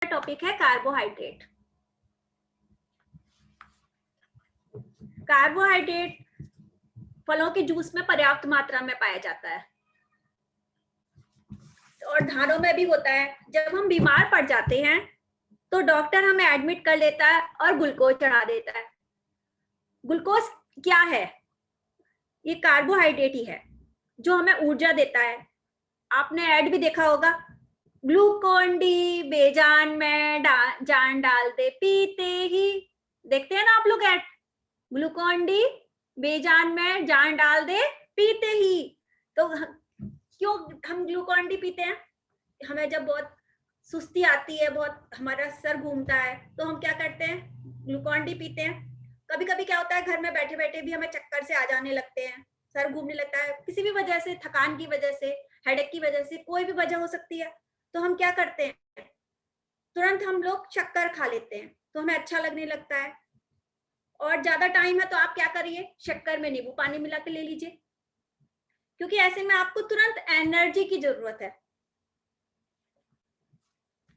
Topic है carbohydrate. Carbohydrate फलों के जूस में पर्याप्त मात्रा में पाया जाता है और धानों में भी होता है। जब हम बीमार पड़ जाते हैं तो डॉक्टर हमें एडमिट कर लेता है और ग्लूकोज चढ़ा देता है। ग्लूकोज क्या है? ये कार्बोहाइड्रेट ही है जो हमें ऊर्जा देता है। आपने ऐड भी देखा होगा, ग्लूकोन डी बेजान में जान डाल दे पीते ही। देखते हैं ना आप लोग ऐड, ग्लूकोन डी बेजान में जान डाल दे पीते ही। तो क्यों हम ग्लूकोन डी पीते हैं? हमें जब बहुत सुस्ती आती है, बहुत हमारा सर घूमता है, तो हम क्या करते हैं? ग्लूकोन डी पीते हैं। कभी कभी क्या होता है, घर में बैठे बैठे भी हमें चक्कर से आ जाने लगते हैं, सर घूमने लगता है, किसी भी वजह से, थकान की वजह से, हेडेक की वजह से, कोई भी वजह हो सकती है। तो हम क्या करते हैं? तुरंत हम लोग शक्कर खा लेते हैं, तो हमें अच्छा लगने लगता है। और ज्यादा टाइम है तो आप क्या करिए, शक्कर में नींबू पानी मिला के ले लीजिए, क्योंकि ऐसे में आपको तुरंत एनर्जी की जरूरत है।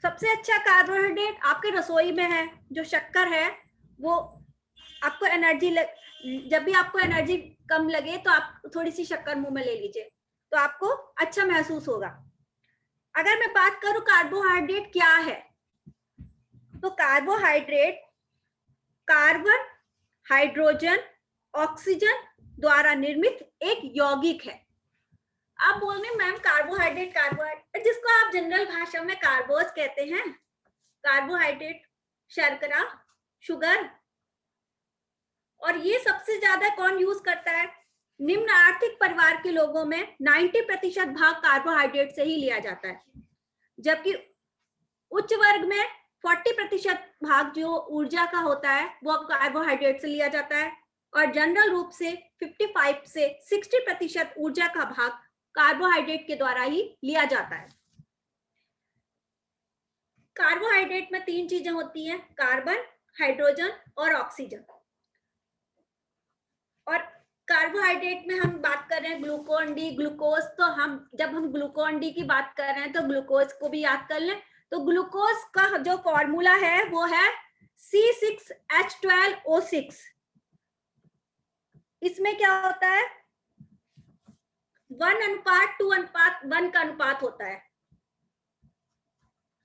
सबसे अच्छा कार्बोहाइड्रेट आपके रसोई में है, जो शक्कर है वो आपको एनर्जी जब भी आपको एनर्जी कम लगे तो आप थोड़ी सी शक्कर मुंह में ले लीजिए, तो आपको अच्छा महसूस होगा। अगर मैं बात करूं कार्बोहाइड्रेट क्या है, तो कार्बोहाइड्रेट कार्बन, हाइड्रोजन, ऑक्सीजन द्वारा निर्मित एक यौगिक है। आप बोल रहे हैं मैम कार्बोहाइड्रेट, कार्बोहाइड्रेट जिसको आप जनरल भाषा में कार्बोज कहते हैं। कार्बोहाइड्रेट, शर्करा, शुगर। और ये सबसे ज्यादा कौन यूज करता है? निम्न आर्थिक परिवार के लोगों में 90% भाग कार्बोहाइड्रेट से ही लिया जाता है, जबकि उच्च वर्ग में 40% भाग जो ऊर्जा का होता है वो कार्बोहाइड्रेट से लिया जाता है, और जनरल रूप से 55 से 60% ऊर्जा का भाग कार्बोहाइड्रेट के द्वारा ही लिया जाता है। कार्बोहाइड्रेट में 3 चीजें होती हैं, कार्बन, हाइड्रोजन और ऑक्सीजन। और कार्बोहाइड्रेट में हम बात कर रहे हैं ग्लूकोन डी, ग्लूकोज, तो जब हम ग्लूकोन डी की बात कर रहे हैं तो ग्लूकोज को भी याद कर लें। तो ग्लूकोज का जो फॉर्मूला है वो है C6H12O6। इसमें क्या होता है? 1:2:1 का अनुपात होता है।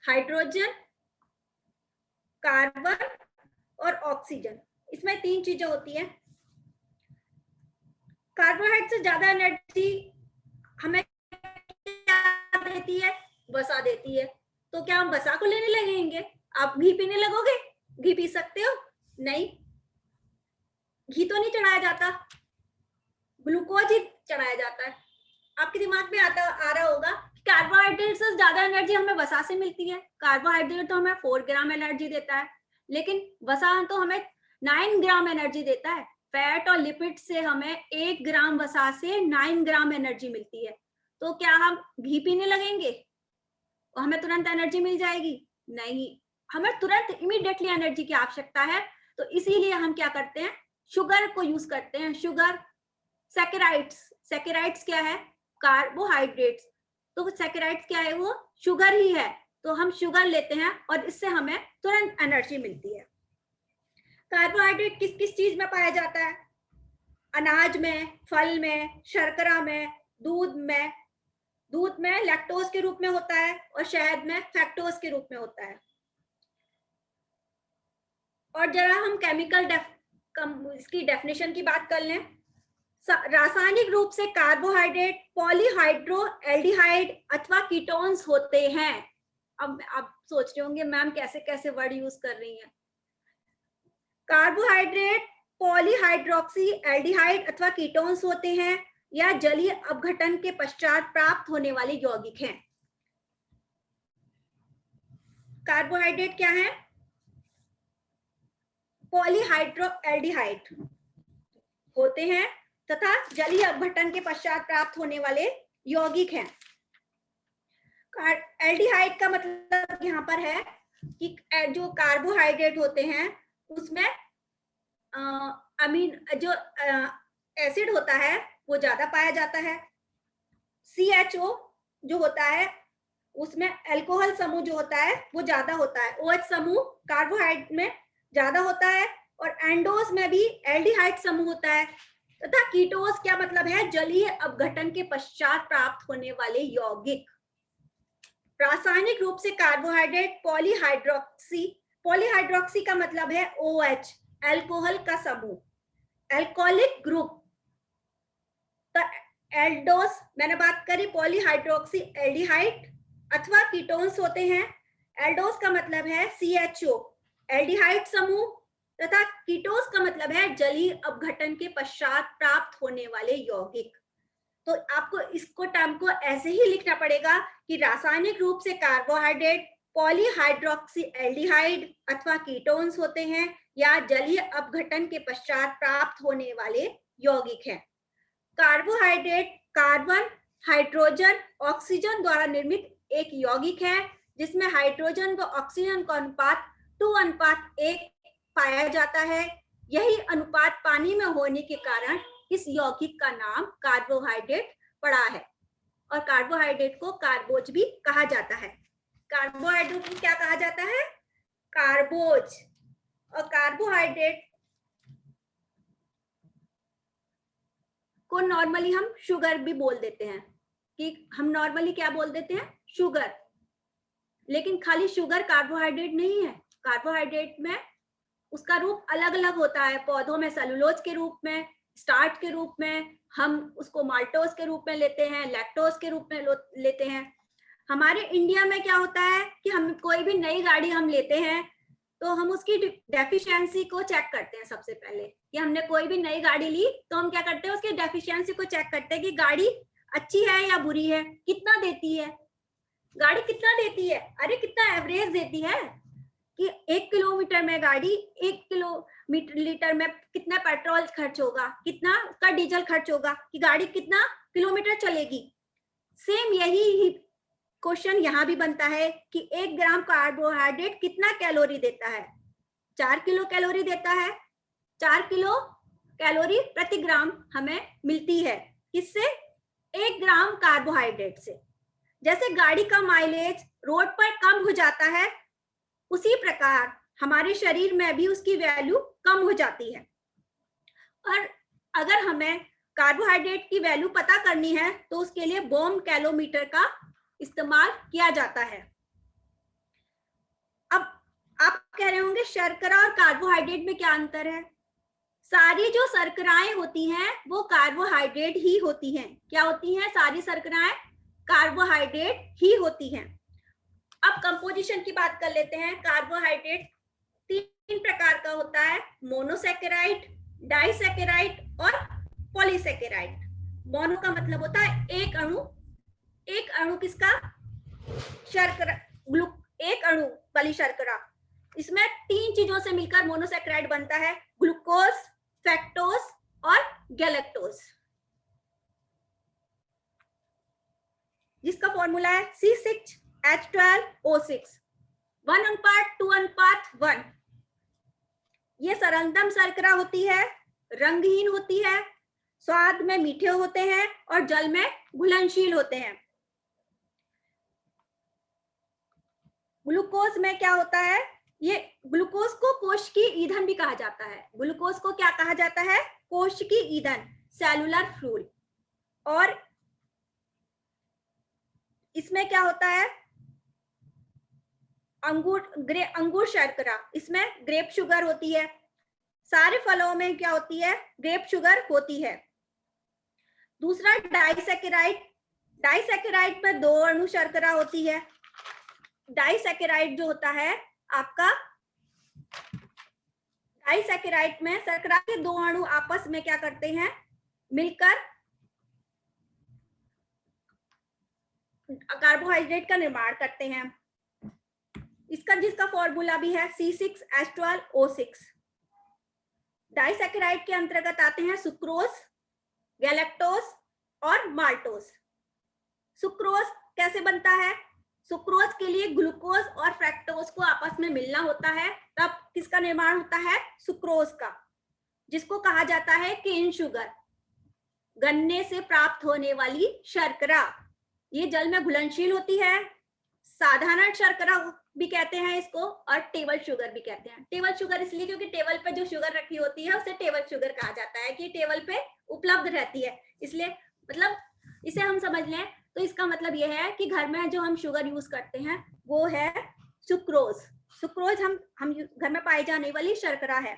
हाइड्रोजन, कार्बन और ऑक्सीजन, इसमें 3 चीजें होती हैं। कार्बोहाइड्रेट से ज्यादा एनर्जी हमें क्या देती है? वसा देती है। तो क्या हम वसा को लेने लगेंगे? आप घी पीने लगोगे? घी पी सकते हो? नहीं, घी तो नहीं चढ़ाया जाता, ग्लूकोज ही चढ़ाया जाता है। आपके दिमाग में आ रहा होगा कार्बोहाइड्रेट से ज्यादा एनर्जी हमें वसा से मिलती है। कार्बोहाइड्रेट तो हमें 4 ग्राम एनर्जी देता है, लेकिन वसा तो हमें 9 ग्राम एनर्जी देता है। फैट और लिपिड से हमें 1 ग्राम वसा से 9 ग्राम एनर्जी मिलती है। तो क्या हम घी पीने लगेंगे और हमें तुरंत एनर्जी मिल जाएगी? नहीं, हमें तुरंत इमीडिएटली एनर्जी की आवश्यकता है। तो इसीलिए हम क्या करते हैं? शुगर को यूज करते हैं। शुगर, सैकेराइड्स। सैकेराइड्स क्या है? कार्बोहाइड्रेट्स। तो सैकेराइड्स क्या है? वो शुगर ही है। तो हम शुगर लेते हैं और इससे हमें तुरंत एनर्जी मिलती है। कार्बोहाइड्रेट किस किस चीज में पाया जाता है? अनाज में, फल में, शर्करा में, दूध में। दूध में लैक्टोज के रूप में होता है और शहद में फ्रैक्टोज के रूप में होता है। और जरा हम केमिकल इसकी डेफिनेशन की बात कर लें। रासायनिक रूप से कार्बोहाइड्रेट पॉलीहाइड्रोएल्डिहाइड अथवा कीटोन्स होते हैं। अब आप सोच रहे होंगे मैम कैसे कैसे वर्ड यूज कर रही हैं। कार्बोहाइड्रेट पॉलीहाइड्रोक्सी एल्डिहाइड अथवा कीटोन्स होते हैं या जलीय अपघटन के पश्चात प्राप्त होने वाले यौगिक हैं। कार्बोहाइड्रेट क्या है? पॉलीहाइड्रोएल्डिहाइड होते हैं तथा जलीय अपघटन के पश्चात प्राप्त होने वाले यौगिक हैं। एल्डिहाइड का मतलब यहाँ पर है कि जो कार्बोहाइड्रेट होते हैं उसमें अमीन जो एसिड होता है वो ज्यादा पाया जाता है। CHO जो होता है उसमें अल्कोहल समूह जो होता है वो ज्यादा होता है, OH समूह कार्बोहाइड्रेट में ज्यादा होता है, और एंडोज में भी एल्डिहाइड समूह होता है, तथा कीटोस क्या मतलब है, जलीय अपघटन के पश्चात प्राप्त होने वाले यौगिक। रासायनिक रूप से कार्बोहाइड्रेट पॉलीहाइड्रोक्सी, पॉलीहाइड्रोक्सी का मतलब है OH, अल्कोहल का समूह, अल्कोहलिक ग्रुप। एल्डोस मैंने बात करी, पॉलीहाइड्रोक्सी एल्डिहाइड अथवा कीटोन्स होते हैं। एल्डोस का मतलब है CHO, एल्डिहाइड समूह, तथा कीटोस का मतलब है जलीय अपघटन के पश्चात प्राप्त होने वाले यौगिक। तो आपको इसको टर्म को ऐसे ही लिखना पड़ेगा कि रासायनिक रूप से कार्बोहाइड्रेट पॉलीहाइड्रोक्सी एल्डिहाइड अथवा कीटोन्स होते हैं या जलीय अपघटन के पश्चात प्राप्त होने वाले यौगिक हैं। कार्बोहाइड्रेट कार्बन, हाइड्रोजन, ऑक्सीजन द्वारा निर्मित एक यौगिक है जिसमें हाइड्रोजन व ऑक्सीजन का अनुपात 2:1 पाया जाता है। यही अनुपात पानी में होने के कारण इस यौगिक का नाम कार्बोहाइड्रेट पड़ा है, और कार्बोहाइड्रेट को कार्बोज भी कहा जाता है। कार्बोहाइड्रेट को क्या कहा जाता है, कार्बोज। और कार्बोहाइड्रेट को नॉर्मली हम शुगर भी बोल देते हैं, कि हम नॉर्मली क्या बोल देते हैं, शुगर। लेकिन खाली शुगर कार्बोहाइड्रेट नहीं है, कार्बोहाइड्रेट में उसका रूप अलग अलग होता है। पौधों में सेलुलोज के रूप में, स्टार्च के रूप में, हम उसको माल्टोज के रूप में लेते हैं, लैक्टोज के रूप में लेते हैं। हमारे इंडिया में क्या होता है कि हम कोई भी नई गाड़ी हम लेते हैं तो हम उसकी डेफिशिएंसी को चेक करते हैं। सबसे पहले कि हमने कोई भी नई गाड़ी ली तो हम क्या करते हैं, उसकी डेफिशिएंसी को चेक करते हैं कि गाड़ी अच्छी है या बुरी है, कितना देती है गाड़ी, कितना देती है, अरे कितना एवरेज देती है, कि 1 किलोमीटर में गाड़ी 1 किलोमीटर लीटर में कितना पेट्रोल खर्च होगा, कितना का डीजल खर्च होगा, कि गाड़ी कितना किलोमीटर चलेगी। सेम यही क्वेश्चन यहाँ भी बनता है कि 1 ग्राम कार्बोहाइड्रेट कितना कैलोरी देता है, 4 किलो कैलोरी देता है। 4 किलो कैलोरी प्रति ग्राम हमें मिलती है, किससे, 1 ग्राम कार्बोहाइड्रेट से। जैसे गाड़ी का माइलेज रोड पर कम हो जाता है, उसी प्रकार हमारे शरीर में भी उसकी वैल्यू कम हो जाती है। और अगर हमें कार्बोहाइड्रेट की वैल्यू पता करनी है तो उसके लिए बोम कैलोमीटर का इस्तेमाल किया जाता है। अब आप कह रहे होंगे शर्करा और कार्बोहाइड्रेट में क्या अंतर है। सारी जो शर्कराएं होती हैं वो कार्बोहाइड्रेट ही होती हैं। क्या होती हैं, सारी शर्कराएं कार्बोहाइड्रेट ही होती हैं। अब कंपोजिशन की बात कर लेते हैं। कार्बोहाइड्रेट 3 प्रकार का होता है, मोनोसैकेराइड, डाइसैकेराइड और पॉलीसैकेराइड। मोनो का मतलब होता है एक अणु, एक अणु किसका, शर्करा, एक अणु वाली शर्करा। इसमें 3 चीजों से मिलकर मोनोसैकेराइड बनता है, ग्लूकोज, फ्रैक्टोज और गैलेक्टोज, जिसका फॉर्मूला है C6H12O6, 1:2:1। ये सरलतम शर्करा होती है, रंगहीन होती है, स्वाद में मीठे होते हैं और जल में घुलनशील होते हैं। ग्लूकोज में क्या होता है, ये ग्लूकोज को कोश की ईंधन भी कहा जाता है। ग्लूकोज को क्या कहा जाता है, कोश की ईंधन, सेलुलर फ्यूल। और इसमें क्या होता है, अंगूर शर्करा, इसमें ग्रेप शुगर होती है। सारे फलों में क्या होती है, ग्रेप शुगर होती है। दूसरा डाइसैकेराइड, डाइसैकेराइड में 2 अणु शर्करा होती है। डाइसैकेराइड जो होता है आपका, डाइसैकेराइड में शर्करा के 2 अणु आपस में क्या करते हैं, मिलकर कार्बोहाइड्रेट का निर्माण करते हैं। जिसका फॉर्मूला भी है C6H12O6। डाइसैकेराइड के अंतर्गत आते हैं सुक्रोज, गैलेक्टोज और माल्टोज। सुक्रोज कैसे बनता है, सुक्रोज के लिए ग्लूकोज और फ्रैक्टोज को आपस में मिलना होता है, तब किसका निर्माण होता है, सुक्रोज का, जिसको कहा जाता है केन शुगर, गन्ने से प्राप्त होने वाली शर्करा। ये जल में घुलनशील होती है साधारण शर्करा भी कहते हैं इसको, और टेबल शुगर भी कहते हैं। टेबल शुगर इसलिए क्योंकि टेबल पे जो शुगर रखी होती है उसे टेबल शुगर कहा जाता है, कि टेबल पे उपलब्ध रहती है, इसलिए मतलब इसे हम समझ लें तो इसका मतलब यह है कि घर में जो हम शुगर यूज करते हैं वो है सुक्रोज। सुक्रोज हम घर में पाई जाने वाली शर्करा है।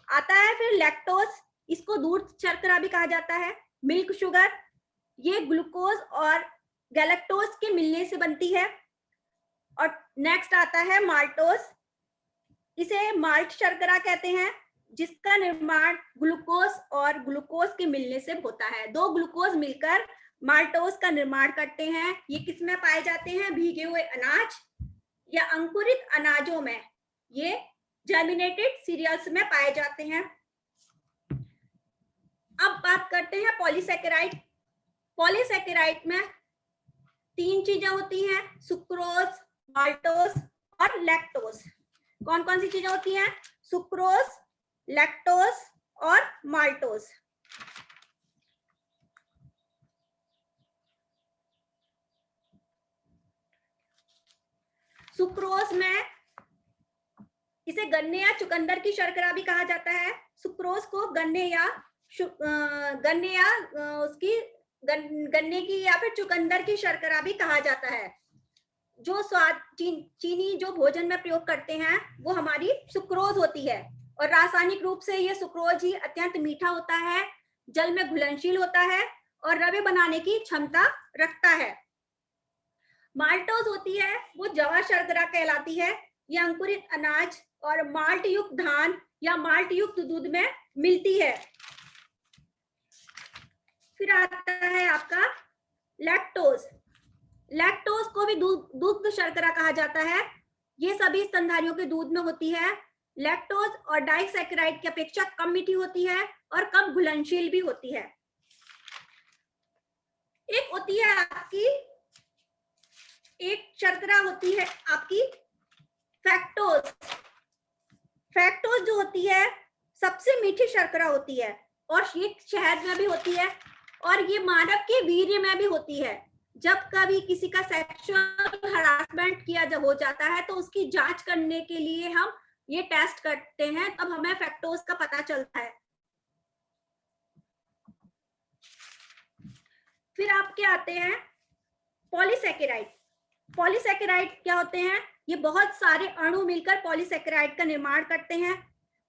आता है फिर लैक्टोज, इसको दूध शर्करा भी कहा जाता है। मिल्क शुगर, ये ग्लूकोज और गैलेक्टोज के मिलने से बनती है। और नेक्स्ट आता है माल्टोज, इसे माल्ट शर्करा कहते हैं, जिसका निर्माण ग्लूकोज और ग्लूकोज के मिलने से होता है। दो ग्लूकोज मिलकर माल्टोज का निर्माण करते हैं। ये किसमें पाए जाते हैं? भीगे हुए अनाज या अंकुरित अनाजों में, ये जर्मिनेटेड सीरियल्स में पाए जाते हैं। अब बात करते हैं पॉलीसेकेराइड। पॉलीसेकेराइड में 3 चीजें होती हैं, सुक्रोज, माल्टोज और लैक्टोज। कौन कौन सी चीजें होती हैं? सुक्रोज, लैक्टोज और माल्टोज। सुक्रोज में इसे गन्ने या चुकंदर की शर्करा भी कहा जाता है। सुक्रोज को गन्ने की या फिर चुकंदर की शर्करा भी कहा जाता है। जो स्वाद चीनी जो भोजन में प्रयोग करते हैं वो हमारी सुक्रोज होती है, और रासायनिक रूप से ये सुक्रोज ही अत्यंत मीठा होता है, जल में घुलनशील होता है और रवे बनाने की क्षमता रखता है। माल्टोज होती है वो जवा शर्करा कहलाती है। यह अंकुरित अनाज और माल्ट युक्त धान या माल्ट युक्त दूध में मिलती है। फिर आता है आपका लैक्टोज। लैक्टोज को भी दुग्ध शर्करा कहा जाता है। ये सभी स्तनधारियों के दूध में होती है। लैक्टोज और डाइसैकेराइड की अपेक्षा कम मीठी होती है और कम घुलनशील भी होती है। एक होती है आपकी, एक शर्करा होती है आपकी फैक्टोज। फैक्टोज जो होती है सबसे मीठी शर्करा होती है, और ये शहद में भी होती है, और ये मानव के वीर्य में भी होती है। जब कभी किसी का सेक्सुअल हरासमेंट किया जब हो जाता है तो उसकी जांच करने के लिए हम ये टेस्ट करते हैं, तब हमें फैक्टोज का पता चलता है। फिर आपके आते हैं पॉलीसेकेराइड। पॉलीसेकेराइड क्या होते हैं? ये बहुत सारे अणु मिलकर पॉलीसेकेराइड का निर्माण करते हैं।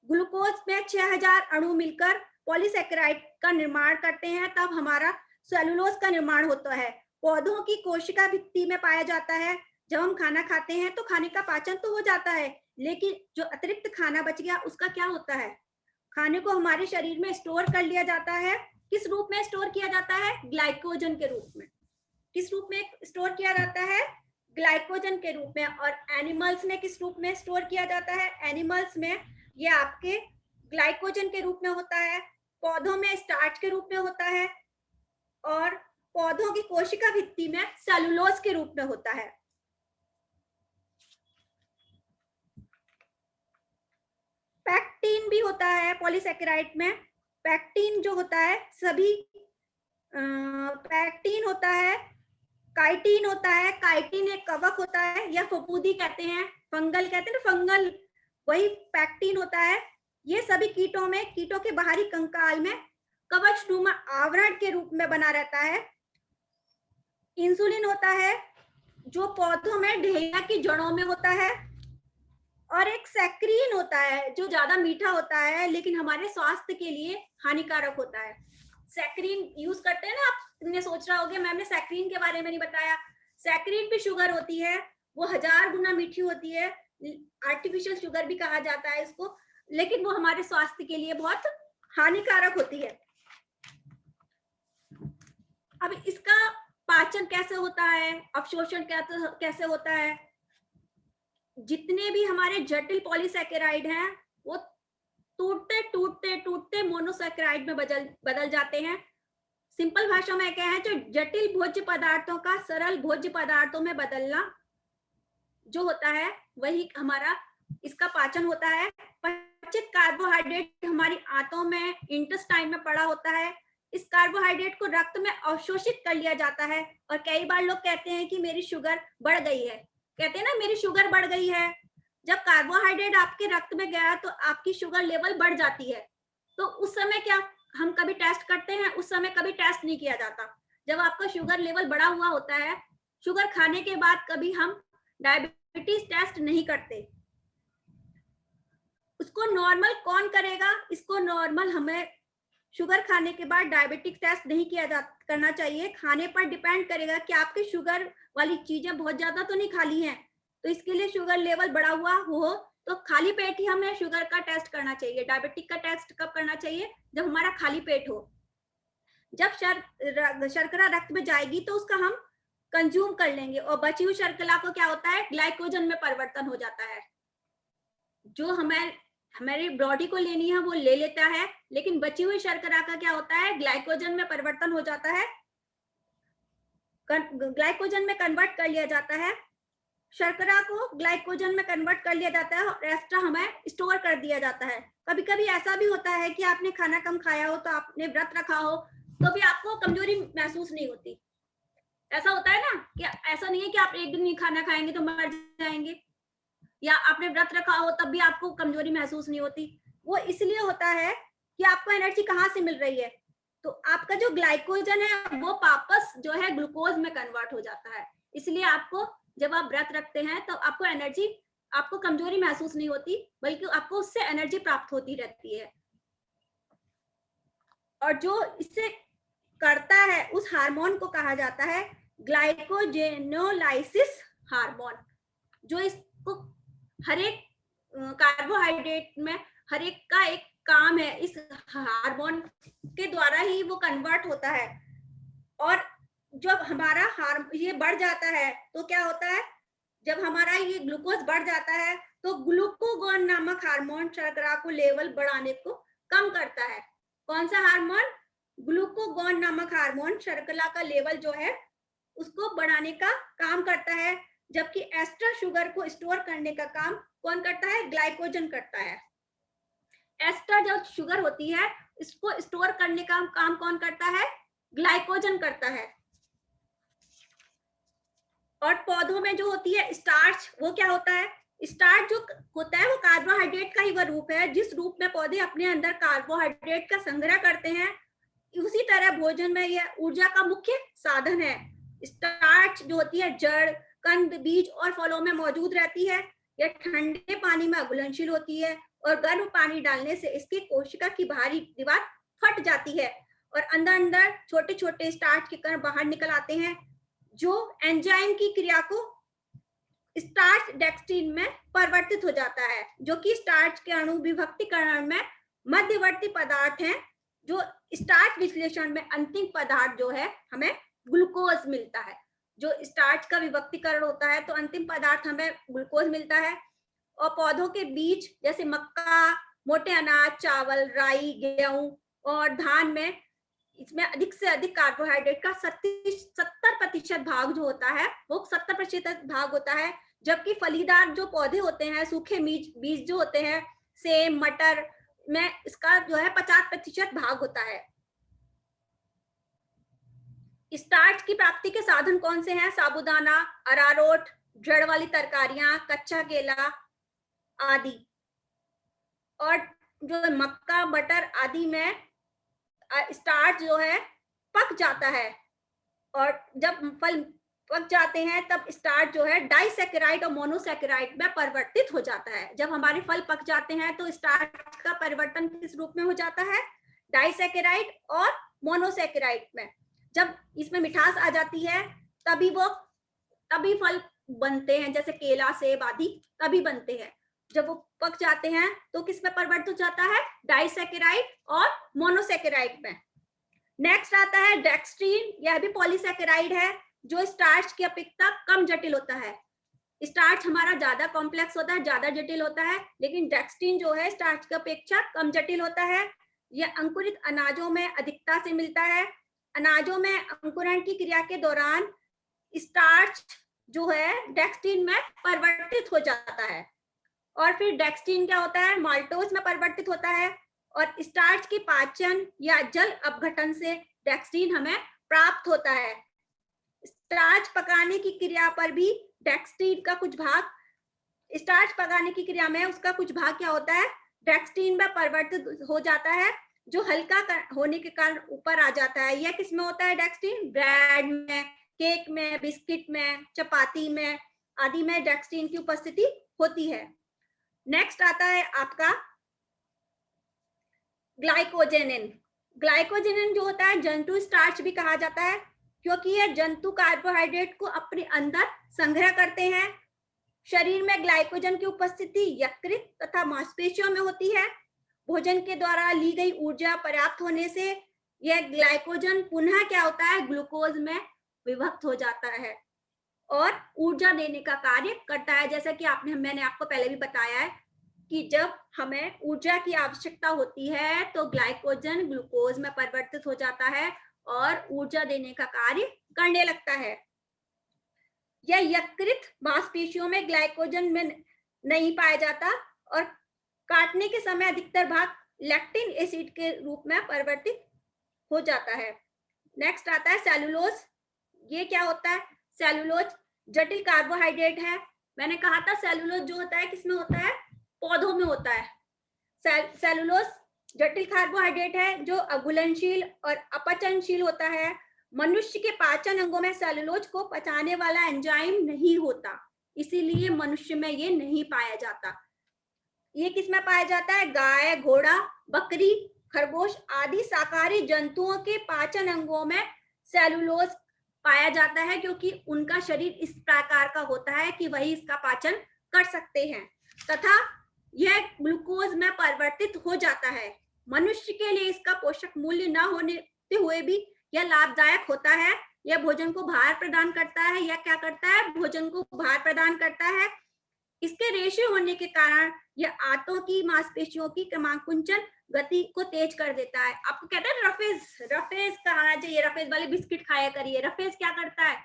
ग्लूकोज में 6000 अणु मिलकर पॉलीसेकेराइड का निर्माण करते हैं, तब हमारा सेलुलोज का निर्माण होता है। पौधों की कोशिका भित्ति में पाया जाता है। जब हम खाना खाते हैं तो खाने का पाचन तो हो जाता है, लेकिन जो अतिरिक्त खाना बच गया उसका क्या होता है? खाने को हमारे शरीर में स्टोर कर लिया जाता है। किस रूप में स्टोर किया जाता है? ग्लाइकोजन के रूप में। किस रूप में स्टोर किया जाता है? ग्लाइकोजन के रूप में। और एनिमल्स में किस रूप में स्टोर किया जाता है? एनिमल्स में ये आपके ग्लाइकोजन के रूप में होता है। पौधों में स्टार्च के रूप में होता है, और पौधों की कोशिका भित्ति में सेलुलोज के रूप में होता है। पैक्टिन भी होता है पॉलीसेकेराइड में। पैक्टिन जो होता है सभी पैक्टिन होता है, काइटिन होता है। काइटिन एक कवक होता है या फफूंदी कहते हैं, फंगल कहते हैं ना, फंगल, वही पैक्टिन होता है। ये सभी कीटों में, कीटों के बाहरी कंकाल में कवचनुमा आवरण के रूप में बना रहता है। इंसुलिन होता है जो पौधों में ढेला की जड़ों में होता है, और एक सैक्रीन होता है जो ज्यादा मीठा होता है लेकिन हमारे स्वास्थ्य के लिए हानिकारक होता है। सैक्रीन यूज करते हैं ना, आपने सोच रहा होगा मैम ने सैक्रीन के बारे में नहीं बताया। सैक्रीन भी शुगर होती है, वो 1000 गुना मीठी होती है, आर्टिफिशियल शुगर भी कहा जाता है इसको, लेकिन वो हमारे स्वास्थ्य के लिए बहुत हानिकारक होती है। अब इसका पाचन कैसे होता है, अवशोषण कैसे होता है? जितने भी हमारे जटिल पॉलीसेकेराइड हैं वो टूटते टूटते टूटते मोनोसेकेराइड में बदल जाते हैं। सिंपल भाषा में क्या है, जो जटिल भोज्य पदार्थों का सरल भोज्य पदार्थों में बदलना जो होता है वही हमारा इसका पाचन होता है। पचित कार्बोहाइड्रेट हमारी आंतों में, इंटेस्टाइन में पड़ा होता है। इस कार्बोहाइड्रेट को रक्त में अवशोषित कर लिया जाता है। और कई बार लोग कहते हैं कि मेरी शुगर बढ़ गई है, कहते हैं ना मेरी शुगर बढ़ गई है। जब कार्बोहाइड्रेट आपके रक्त में गया तो आपकी शुगर लेवल बढ़ जाती है। तो उस समय क्या हम कभी टेस्ट करते हैं? उस समय कभी टेस्ट नहीं किया जाता। जब आपका शुगर लेवल बढ़ा हुआ होता है, शुगर खाने के बाद कभी हम डायबिटीज टेस्ट नहीं करते। उसको नॉर्मल कौन करेगा? इसको नॉर्मल हमें शुगर खाने के बाद डायबिटिक टेस्ट नहीं करना चाहिए। खाने पर डिपेंड करेगा कि आपकी शुगर वाली चीजें बहुत ज्यादा तो नहीं खा ली हैं। तो इसके लिए शुगर लेवल बढ़ा हुआ हो तो खाली पेट ही हमें शुगर का टेस्ट करना चाहिए। डायबिटिक का टेस्ट कब करना चाहिए? जब हमारा खाली पेट हो। जब शर्करा रक्त में जाएगी तो उसका हम कंज्यूम कर लेंगे और बची हुई शर्करा को क्या होता है? ग्लाइकोजन में परिवर्तन हो जाता है। जो हमारी बॉडी को लेनी है वो ले लेता है, लेकिन बची हुई शर्करा का क्या होता है? ग्लाइकोजन में परिवर्तन हो जाता है, ग्लाइकोजन में कन्वर्ट कर लिया जाता है। शर्करा को ग्लाइकोजन में कन्वर्ट कर लिया जाता है और एक्स्ट्रा हमें स्टोर कर दिया जाता है। कभी कभी ऐसा भी होता है कि आपने खाना कम खाया हो, तो आपने व्रत रखा हो, तो भी आपको कमजोरी महसूस नहीं होती। ऐसा होता है ना कि ऐसा नहीं है कि आप एक दिन नहीं खाना खाएंगे तो मर जाएंगे, या आपने व्रत रखा हो तब भी आपको कमजोरी महसूस नहीं होती। वो इसलिए होता है कि आपको एनर्जी कहाँ से मिल रही है? तो आपका जो ग्लाइकोजन है वो वापस जो है ग्लूकोज में कन्वर्ट हो जाता है। इसलिए आपको जब आप व्रत रखते हैं तो आपको एनर्जी, आपको कमजोरी महसूस नहीं होती, बल्कि आपको उससे एनर्जी प्राप्त होती रहती है। और जो इसे करता है उस हार्मोन को कहा जाता है ग्लाइकोजेनोलाइसिस हार्मोन। जो इसको हर एक कार्बोहाइड्रेट में हर एक का एक काम है, इस हार्मोन के द्वारा ही वो कन्वर्ट होता है। और जब हमारा ये बढ़ जाता है तो क्या होता है? जब हमारा ये ग्लूकोज बढ़ जाता है तो ग्लूकोगोन नामक हार्मोन शर्करा को लेवल बढ़ाने को कम करता है। कौन सा हार्मोन? ग्लूकोगोन नामक हार्मोन शर्करा का लेवल जो है उसको बढ़ाने का काम करता है, जबकि एस्टर शुगर को स्टोर करने का काम कौन करता है? ग्लाइकोजन करता है। एस्टर जो शुगर होती है इसको स्टोर करने का काम कौन करता है? ग्लाइकोजन करता है। और पौधों में जो होती है स्टार्च, वो क्या होता है? स्टार्च जो होता है वो कार्बोहाइड्रेट का ही वह रूप है। जिस रूप में पौधे अपने अंदर कार्बोहाइड्रेट का संग्रह करते हैं, उसी तरह भोजन में यह ऊर्जा का मुख्य साधन है। स्टार्च जो होती है जड़, कंद, बीज और फलों में मौजूद रहती है। यह ठंडे पानी में अघुलनशील होती है और गर्म पानी डालने से इसकी कोशिका की बाहरी दीवार फट जाती है और अंदर अंदर छोटे छोटे स्टार्च के कण बाहर निकल आते हैं, जो एंजाइम की क्रिया को स्टार्च डेक्स्ट्रीन में परिवर्तित हो जाता है, जो कि स्टार्च के अणु विभक्तिकरण में मध्यवर्ती पदार्थ हैं। जो स्टार्च विश्लेषण में अंतिम पदार्थ जो है हमें ग्लूकोज मिलता है। जो स्टार्च का विभक्तिकरण होता है तो अंतिम पदार्थ हमें ग्लूकोज मिलता है। और पौधों के बीज जैसे मक्का, मोटे अनाज, चावल, राई, गेहूं और धान में इसमें अधिक से अधिक कार्बोहाइड्रेट का 70% भाग जो होता है वो 70% भाग होता है, जबकि फलीदार जो पौधे होते हैं, सूखे बीज जो होते हैं, सेम, मटर में इसका जो है 50% भाग होता है। स्टार्च की प्राप्ति के साधन कौन से हैं? साबूदाना, अरारोट, जड़ वाली तरकारियां, कच्चा केला आदि। और जो मक्का, बटर आदि में स्टार्च जो है पक जाता है, और जब फल पक जाते हैं तब स्टार्च जो है डाइसैकेराइड और मोनोसैकेराइड में परिवर्तित हो जाता है। जब हमारे फल पक जाते हैं तो स्टार्च का परिवर्तन किस रूप में हो जाता है? डाइसैकेराइड और मोनोसैकेराइड में। जब इसमें मिठास आ जाती है तभी फल बनते हैं, जैसे केला, सेब आदि तभी बनते हैं। जब वो पक जाते हैं तो किस में परिवर्तित हो जाता है? डाइसैकेराइड और मोनोसैकेराइड में। नेक्स्ट आता है डेक्स्ट्रीन। यह भी पॉलीसैकेराइड है जो स्टार्च की अपेक्षा कम जटिल होता है। स्टार्च हमारा ज्यादा कॉम्प्लेक्स होता है, ज्यादा जटिल होता है, लेकिन डेक्स्ट्रीन जो है स्टार्च की अपेक्षा कम जटिल होता है। यह अंकुरित अनाजों में अधिकता से मिलता है। अनाजों में अंकुरण की क्रिया के दौरान स्टार्च जो है डेक्स्ट्रीन में परिवर्तित हो जाता है, और फिर डेक्स्ट्रीन क्या होता है? माल्टोज में परिवर्तित होता है और स्टार्च के पाचन या जल अपघटन से डेक्स्ट्रीन हमें प्राप्त होता है। स्टार्च पकाने की क्रिया पर भी डेक्स्ट्रीन का कुछ भाग, स्टार्च पकाने की क्रिया में उसका कुछ भाग क्या होता है, डेक्स्ट्रीन में परिवर्तित हो जाता है, जो हल्का होने के कारण ऊपर आ जाता है। यह किसमें होता है डेक्स्ट्रीन? ब्रेड में, केक में, बिस्किट में, चपाती में आदि में डेक्स्ट्रीन की उपस्थिति होती है। नेक्स्ट आता है आपका ग्लाइकोजेनिन। ग्लाइकोजेनिन जो होता है जंतु स्टार्च भी कहा जाता है, क्योंकि यह जंतु कार्बोहाइड्रेट को अपने अंदर संग्रह करते हैं। शरीर में ग्लाइकोजन की उपस्थिति यकृत तथा मांसपेशियों में होती है। भोजन के द्वारा ली गई ऊर्जा पर्याप्त होने से यह ग्लाइकोजन पुनः क्या होता है, ग्लूकोज में विभक्त हो जाता है और ऊर्जा देने का कार्य करता है। जैसा कि मैंने आपको पहले भी बताया है कि जब हमें ऊर्जा की आवश्यकता होती है तो ग्लाइकोजन ग्लूकोज में परिवर्तित हो जाता है और ऊर्जा देने का कार्य करने लगता है। यह यकृत मांसपेशियों में ग्लाइकोजन में नहीं पाया जाता और काटने के समय अधिकतर भाग लैक्टिन एसिड के रूप में परिवर्तित हो जाता है। नेक्स्ट आता है सेलुलोज। ये क्या होता है? सेलुलोज जटिल कार्बोहाइड्रेट है। मैंने कहा था सेलुलोज जो होता है किसमें होता है? पौधों में होता है। सेलुलोज जटिल कार्बोहाइड्रेट है जो अघुलनशील और अपचनशील होता है। मनुष्य के पाचन अंगों में सेलुलोज को पचाने वाला एंजाइम नहीं होता, इसीलिए मनुष्य में ये नहीं पाया जाता। ये किसमें पाया जाता है? गाय, घोड़ा, बकरी, खरगोश आदि शाकाहारी जंतुओं के पाचन अंगों में सेलुलोज पाया जाता है, क्योंकि उनका शरीर इस प्रकार का होता है कि वही इसका पाचन कर सकते हैं तथा यह ग्लूकोज में परिवर्तित हो जाता है। मनुष्य के लिए इसका पोषक मूल्य न होने हुए भी यह लाभदायक होता है। यह भोजन को भार प्रदान करता है। यह क्या करता है? भोजन को भार प्रदान करता है। इसके रेशे होने के कारण यह आंतों की मांसपेशियों की क्रमांकुंचन गति को तेज कर देता है। आपको कहते हैं रफेज, रफेज खाना चाहिए, रफेज वाले बिस्किट खाया करिए। रफेज क्या करता है?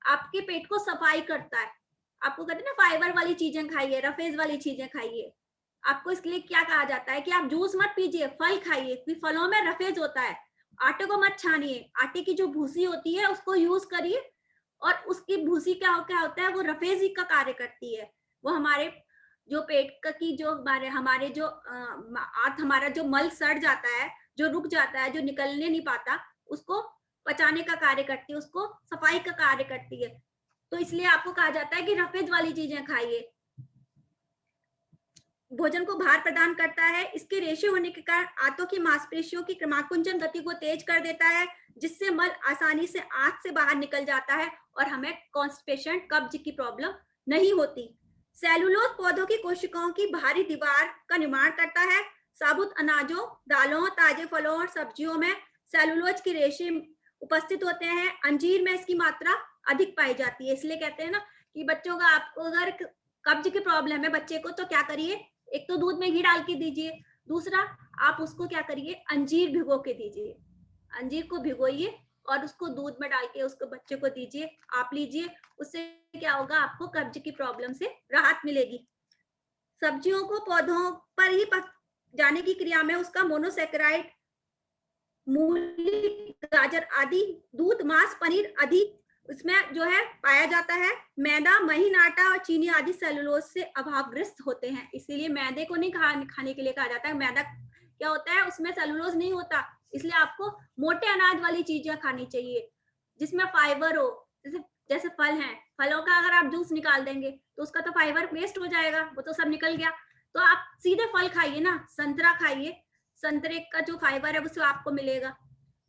आपके पेट को सफाई करता है। आपको कहते हैं ना फाइबर वाली चीजें खाइए, रफेज वाली चीजें खाइए। आपको इसलिए क्या कहा जाता है कि आप जूस मत पीजिए, फल खाइए, क्योंकि फलों में रफेज होता है। आटे को मत छानिए, आटे की जो भूसी होती है उसको यूज करिए और उसकी भूसी क्या होता है, वो रफेज ही का कार्य करती है। वो हमारे जो पेट की जो हमारे जो हमारा जो मल सड़ जाता है, जो रुक जाता है, जो निकलने नहीं पाता, उसको पचाने का कार्य करती है, उसको सफाई का कार्य करती है। तो इसलिए आपको कहा जाता है कि रफेज वाली चीजें खाइए। भोजन को भार प्रदान करता है। इसके रेशे होने के कारण आंतों की मांसपेशियों की क्रमांकुंचन गति को तेज कर देता है, जिससे मल आसानी से आंत से बाहर निकल जाता है और हमें कॉन्स्टिपेशन, कब्ज की प्रॉब्लम नहीं होती। सेलुलोज पौधों की कोशिकाओं की बाहरी दीवार का निर्माण करता है। साबुत अनाजों, दालों, ताजे फलों और सब्जियों में सेलुलोज के रेशे उपस्थित होते हैं। अंजीर में इसकी मात्रा अधिक पाई जाती है। इसलिए कहते हैं ना कि बच्चों का, आपको अगर कब्ज की प्रॉब्लम है बच्चे को, तो क्या करिए, एक तो दूध में घी डाल के दीजिए, दूसरा आप उसको क्या करिए, अंजीर भिगो के दीजिए। अंजीर को भिगोइए और उसको दूध में डाल के उसको बच्चे को दीजिए, आप लीजिए। उससे क्या होगा, आपको कब्ज की प्रॉब्लम से राहत मिलेगी। सब्जियों को पौधों पर ही पक जाने की क्रिया में उसका मोनोसेकेराइड, मूली, गाजर आदि, दूध, मांस, पनीर आदि इसमें जो है पाया जाता है। मैदा, महीन आटा और चीनी आदि सेलुलोज से अभावग्रस्त होते हैं, इसीलिए मैदे को नहीं खाने के लिए कहा जाता है। मैदा क्या होता है, उसमें सेलुलोज नहीं होता, इसलिए आपको मोटे अनाज वाली चीजें खानी चाहिए जिसमें फाइबर हो। जैसे फल हैं, फलों का अगर आप जूस निकाल देंगे तो उसका तो फाइबर वेस्ट हो जाएगा, वो तो सब निकल गया। तो आप सीधे फल खाइए ना, संतरा खाइए, संतरे का जो फाइबर है वो आपको मिलेगा।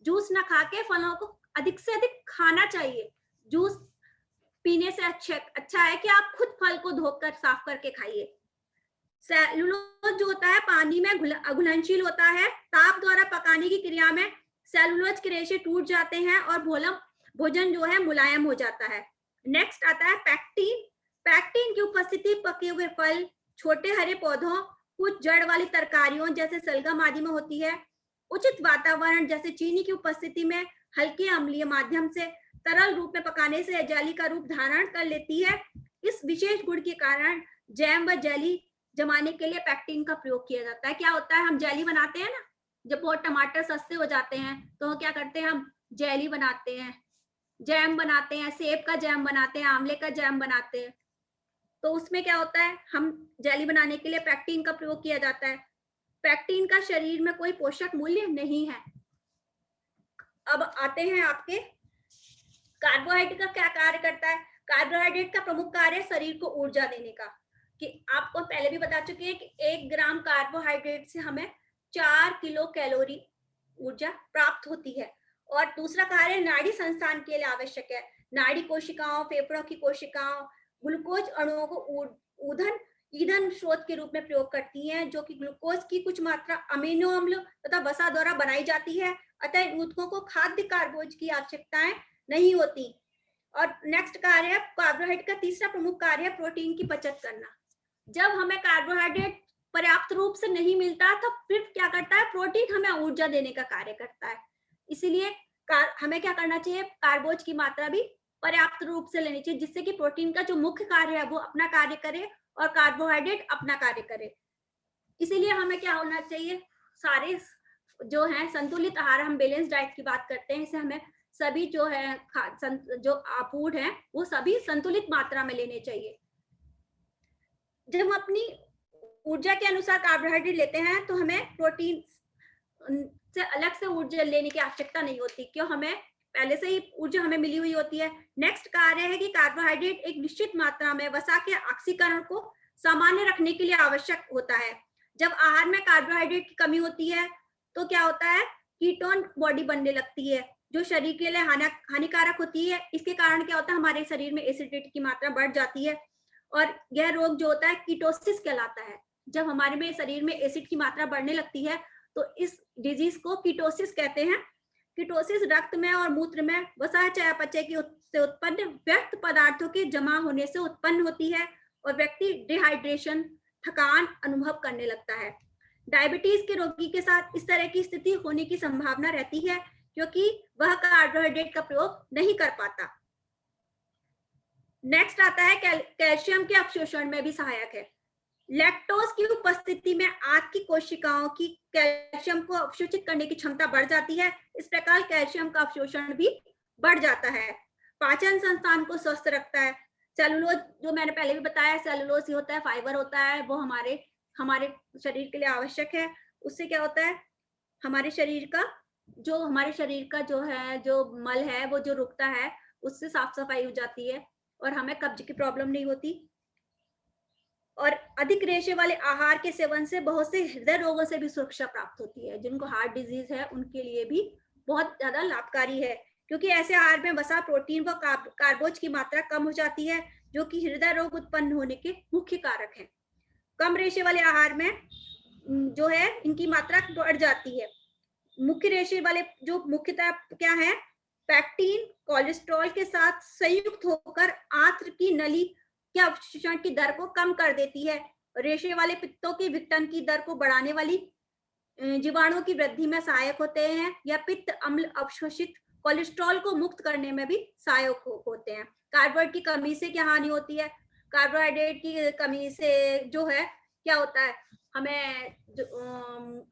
जूस ना खा के फलों को अधिक से अधिक खाना चाहिए। जूस पीने से अच्छा है कि आप खुद फल को धोकर साफ करके खाइए। सेलुलोज जो होता है पानी में अघुलनशील होता है। ताप द्वारा पकाने की क्रिया में सेलुलोज के रेशे टूट जाते हैं और भोजन जो है मुलायम हो जाता है। नेक्स्ट आता है पैक्टिन। पैक्टिन की उपस्थिति पके हुए फल, छोटे हरे पौधों, कुछ जड़ वाली तरकारियों जैसे सलगम आदि में होती है। उचित वातावरण जैसे चीनी की उपस्थिति में हल्के अम्लीय माध्यम से तरल रूप में पकाने से जेली का रूप धारण कर लेती है। इस विशेष गुण के कारण जैम व जेली जमाने के लिए पेक्टिन का प्रयोग किया जाता है। क्या होता है, हम जेली बनाते हैं ना, जब बहुत टमाटर सस्ते हो जाते हैं तो क्या करते हैं, हम जेली बनाते हैं, जैम बनाते हैं, सेब का जैम बनाते हैं, आंवले का जैम बनाते हैं। तो उसमें क्या होता है, हम जेली बनाने के लिए पेक्टिन का प्रयोग किया जाता है। पेक्टिन का शरीर में कोई पोषक मूल्य नहीं है। अब आते हैं आपके कार्बोहाइड्रेट का क्या कार्य करता है। कार्बोहाइड्रेट का प्रमुख कार्य शरीर को ऊर्जा देने का, कि आपको पहले भी बता चुके हैं कि 1 ग्राम कार्बोहाइड्रेट से हमें 4 किलो कैलोरी ऊर्जा प्राप्त होती है। और दूसरा कार्य नाड़ी संस्थान के लिए आवश्यक है। नाड़ी कोशिकाओं, फेफड़ों की कोशिकाओं ग्लूकोज अणुओं को ईंधन स्रोत के रूप में प्रयोग करती हैं, जो कि ग्लूकोज की कुछ मात्रा अमीनो अम्ल तथा वसा द्वारा बनाई जाती है। अतः ऊतकों को खाद्य कार्बोज की आवश्यकताएं नहीं होती। और नेक्स्ट कार्य है, कार्बोहाइड्रेट का तीसरा प्रमुख कार्य है प्रोटीन की बचत करना। जब हमें कार्बोहाइड्रेट पर्याप्त रूप से नहीं मिलता तो फिर क्या करता है, प्रोटीन हमें ऊर्जा देने का कार्य करता है। इसीलिए हमें क्या करना चाहिए, कार्बोज की मात्रा भी पर्याप्त रूप से लेनी चाहिए, जिससे कि प्रोटीन का जो मुख्य कार्य है वो अपना कार्य करे और कार्बोहाइड्रेट अपना कार्य करे। इसीलिए हमें क्या होना चाहिए, सारे जो है संतुलित आहार, हम बैलेंस डाइट की बात करते हैं, इसे हमें सभी जो है जो फूड है वो सभी संतुलित मात्रा में लेने चाहिए। जब हम अपनी ऊर्जा के अनुसार कार्बोहाइड्रेट लेते हैं तो हमें प्रोटीन से अलग से ऊर्जा लेने की आवश्यकता नहीं होती, क्यों, हमें पहले से ही ऊर्जा हमें मिली हुई होती है। नेक्स्ट कार्य है कि कार्बोहाइड्रेट एक निश्चित मात्रा में वसा के ऑक्सीकरण को सामान्य रखने के लिए आवश्यक होता है। जब आहार में कार्बोहाइड्रेट की कमी होती है तो क्या होता है, कीटोन बॉडी बनने लगती है, जो शरीर के लिए हानिकारक होती है। इसके कारण क्या होता है, हमारे शरीर में एसिडिटी की मात्रा बढ़ जाती है और यह रोग जो होता है कीटोसिस कहलाता है। जब हमारे में शरीर में एसिड की मात्रा बढ़ने लगती है तो इस डिजीज को कीटोसिस कहते हैं। कीटोसिस रक्त में और मूत्र में वसा चयापचय की से उत्पन्न व्यर्थ पदार्थों के जमा होने से उत्पन्न होती है और व्यक्ति डिहाइड्रेशन, थकान अनुभव करने लगता है। डायबिटीज के रोगी के साथ इस तरह की स्थिति होने की संभावना रहती है, क्योंकि वह कार्बोहाइड्रेट का प्रयोग नहीं कर पाता। नेक्स्ट आता है कैल्शियम के अवशोषण में भी सहायक है। लैक्टोज की उपस्थिति में आंत की कोशिकाओं की कैल्शियम को अवशोषित करने की क्षमता बढ़ जाती है। इस प्रकार कैल्शियम का अवशोषण भी बढ़ जाता है। पाचन संस्थान को स्वस्थ रखता है। सेलुलोज, जो मैंने पहले भी बताया, सेलुलोज ही होता है, फाइबर होता है, वो हमारे शरीर के लिए आवश्यक है। उससे क्या होता है, हमारे शरीर का जो मल है वो जो रुकता है, उससे साफ सफाई हो जाती है और हमें कब्ज की प्रॉब्लम नहीं होती। और अधिक रेशे वाले आहार के सेवन से बहुत से हृदय रोगों से भी सुरक्षा प्राप्त होती है। जिनको हार्ट डिजीज है उनके लिए भी बहुत ज्यादा लाभकारी है, क्योंकि ऐसे आहार में वसा, प्रोटीन व कार्बोज की मात्रा कम हो जाती है, जो कि हृदय रोग उत्पन्न होने के मुख्य कारक हैं। कम रेशे वाले आहार में जो है इनकी मात्रा बढ़ जाती है। मुख्य रेशे वाले जो मुख्यतः क्या है, पैक्टिन कोलेस्ट्रॉल के साथ संयुक्त होकर आंत्र की नली के अवशोषण की दर को कम कर देती है। रेशे वाले पित्तों की विघटन की दर को बढ़ाने वाली जीवाणुओं की वृद्धि में सहायक होते हैं, या पित्त अम्ल अवशोषित कोलेस्ट्रॉल को मुक्त करने में भी सहायक होते हैं। कार्बोहाइड्रेट की कमी से क्या हानि होती है, कार्बोहाइड्रेट की कमी से जो है क्या होता है, हमें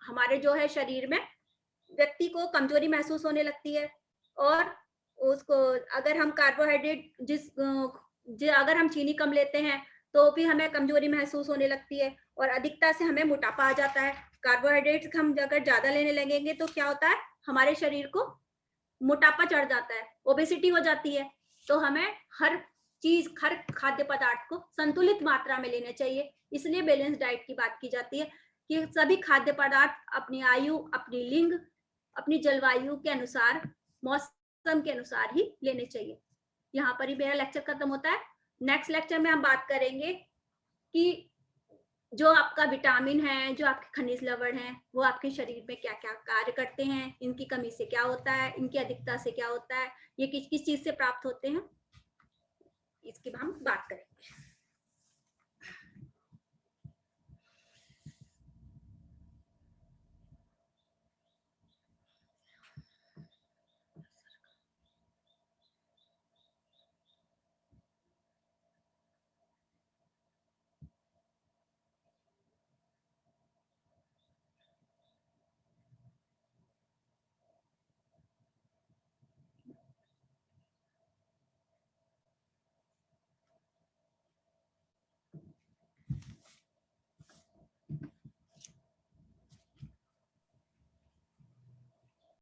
हमारे जो है शरीर में व्यक्ति को कमजोरी महसूस होने लगती है। और उसको अगर हम अगर हम चीनी कम लेते हैं तो भी हमें कमजोरी महसूस होने लगती है और अधिकता से हमें मोटापा आ जाता है। कार्बोहाइड्रेट हम अगर ज्यादा लेने लगेंगे तो क्या होता है, हमारे शरीर को मोटापा चढ़ जाता है, ओबेसिटी हो जाती है। तो हमें हर खाद्य पदार्थ को संतुलित मात्रा में लेना चाहिए। इसलिए बैलेंस डाइट की बात की जाती है कि सभी खाद्य पदार्थ अपनी आयु, अपनी लिंग, अपनी जलवायु के अनुसार, मौसम के अनुसार ही लेने चाहिए। यहाँ पर ही मेरा लेक्चर खत्म होता है। नेक्स्ट लेक्चर में हम बात करेंगे कि जो आपका विटामिन है, जो आपके खनिज लवण है, वो आपके शरीर में क्या क्या कार्य करते हैं, इनकी कमी से क्या होता है, इनकी अधिकता से क्या होता है, ये किस किस चीज से प्राप्त होते हैं, इसकी हम बात करेंगे।